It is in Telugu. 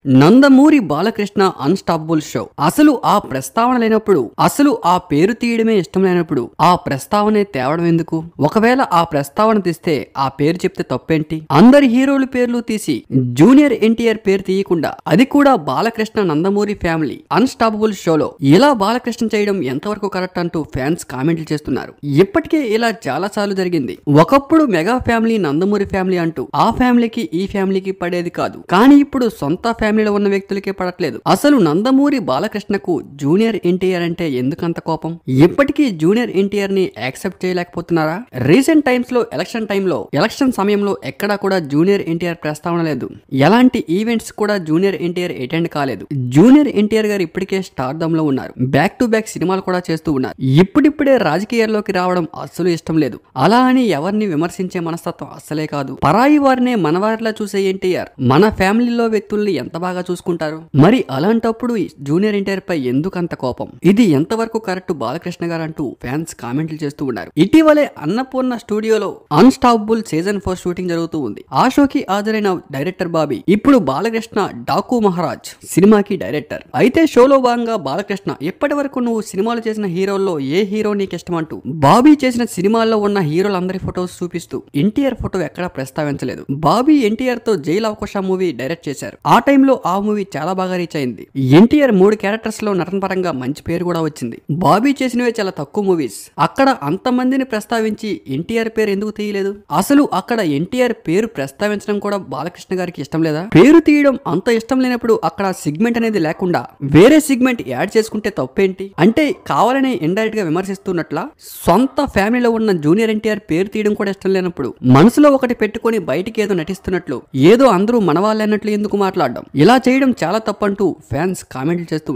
నందమూరి బాలకృష్ణ అన్స్టాపబుల్ షో అసలు ఆ ప్రస్తావన లేనప్పుడు, అసలు ఆ పేరు తీయడమే ఇష్టం లేనప్పుడు ఆ ప్రస్తావనే తేవడం ఎందుకు? ఒకవేళ ఆ ప్రస్తావన తీస్తే ఆ పేరు చెప్తే తప్పేంటి? అందరి హీరోల పేర్లు తీసి జూనియర్ ఎన్టీఆర్ పేరు తీయకుండా, అది కూడా బాలకృష్ణ నందమూరి ఫ్యామిలీ అన్స్టాపబుల్ షోలో ఇలా బాలకృష్ణ చేయడం ఎంతవరకు కరెక్ట్ అంటూ ఫ్యాన్స్ కామెంట్లు చేస్తున్నారు. ఇప్పటికే ఇలా చాలా సార్లు జరిగింది. ఒకప్పుడు మెగా ఫ్యామిలీ నందమూరి ఫ్యామిలీ అంటూ ఆ ఫ్యామిలీకి ఈ ఫ్యామిలీకి పడేది కాదు. కానీ ఇప్పుడు సొంత ఫ్యామిలీలో ఉన్న వ్యక్తులకే పడట్లేదు. అసలు నందమూరి బాలకృష్ణకు జూనియర్ ఎన్టీఆర్ అంటే ఎందుకంత కోపం? ఇప్పటికీ జూనియర్ ఎన్టీఆర్ ని యాక్సెప్ట్ చేయలేకపోతున్నారా? రీసెంట్ టైమ్స్ లో ఎలక్షన్ సమయంలో ఎక్కడా కూడా జూనియర్ ఎన్టీఆర్ ప్రస్తావన లేదు. ఎలాంటి ఈవెంట్స్ కూడా జూనియర్ ఎన్టీఆర్ అటెండ్ కాలేదు. జూనియర్ ఎన్టీఆర్ గారు ఇప్పటికే స్టార్డమ్ లో ఉన్నారు. బ్యాక్ టు బ్యాక్ సినిమాలు కూడా చేస్తూ ఉన్నారు. ఇప్పుడిప్పుడే రాజకీయాల్లోకి రావడం అస్సలు ఇష్టం లేదు. అలా అని ఎవరిని విమర్శించే మనస్తత్వం అస్సలే కాదు. పరాయి వారినే మనవారిలా చూసే ఎన్టీఆర్ మన ఫ్యామిలీలో వ్యక్తుల్ని ఎంత బాగా చూసుకుంటారు. మరి అలాంటప్పుడు జూనియర్ ఎన్టీఆర్ పై ఎందుకు అంత కోపం? ఇది ఎంతవరకు కరెక్ట్ బాలకృష్ణ గారు అంటూ ఫ్యాన్స్ కామెంట్లు చేస్తూ ఉన్నారు. ఇటీవలే అన్నపూర్ణ స్టూడియోలో అన్స్టాపబుల్ సీజన్ 4 షూటింగ్ జరుగుతూ ఉంది. ఆ షోకి హాజరైన డైరెక్టర్ బాబీ ఇప్పుడు బాలకృష్ణ డాకు మహారాజ్ సినిమాకి డైరెక్టర్. అయితే షోలో భాగంగా బాలకృష్ణ ఇప్పటి వరకు నువ్వు సినిమాలు చేసిన హీరోల్లో ఏ హీరో నీకు ఇష్టం అంటూ బాబీ చేసిన సినిమాల్లో ఉన్న హీరోలందరి ఫొటోస్ చూపిస్తూ ఎన్టీఆర్ ఫోటో ఎక్కడా ప్రస్తావించలేదు. బాబీ ఎన్టీఆర్ తో జైల్ అవకాశ మూవీ డైరెక్ట్ చేశారు. ఆ టైంలో ఆ మూవీ చాలా బాగా రీచ్ అయింది. ఎన్టీఆర్ 3 క్యారెక్టర్స్ లో నటన పరంగా మంచి పేరు కూడా వచ్చింది. బాబీ చేసినవే చాలా తక్కువ మూవీస్. అక్కడ అంతమందిని ప్రస్తావించి ఎన్టీఆర్ పేరు ఎందుకు తీయలేదు? అసలు అక్కడ ఎన్టీఆర్ పేరు ప్రస్తావించడం కూడా బాలకృష్ణ గారికి ఇష్టం లేదా? పేరు తీయడం అంత ఇష్టం లేనప్పుడు అక్కడ సిగ్మెంట్ అనేది లేకుండా వేరే సిగ్మెంట్ యాడ్ చేసుకుంటే తప్పేంటి? అంటే కావాలనే ఇండైరెక్ట్ గా విమర్శిస్తున్నట్లా? సొంత ఫ్యామిలీలో ఉన్న జూనియర్ ఎన్టీఆర్ పేరు తీయడం కూడా ఇష్టం లేనప్పుడు మనసులో ఒకటి పెట్టుకొని బయటికి ఏదో నటిస్తున్నట్లు, ఏదో అందరూ మనవాళ్ళన్నట్లు ఎందుకు మాట్లాడడం? ఇలా చేయడం చాలా తప్పంటూ ఫ్యాన్స్ కామెంట్లు చేస్తూ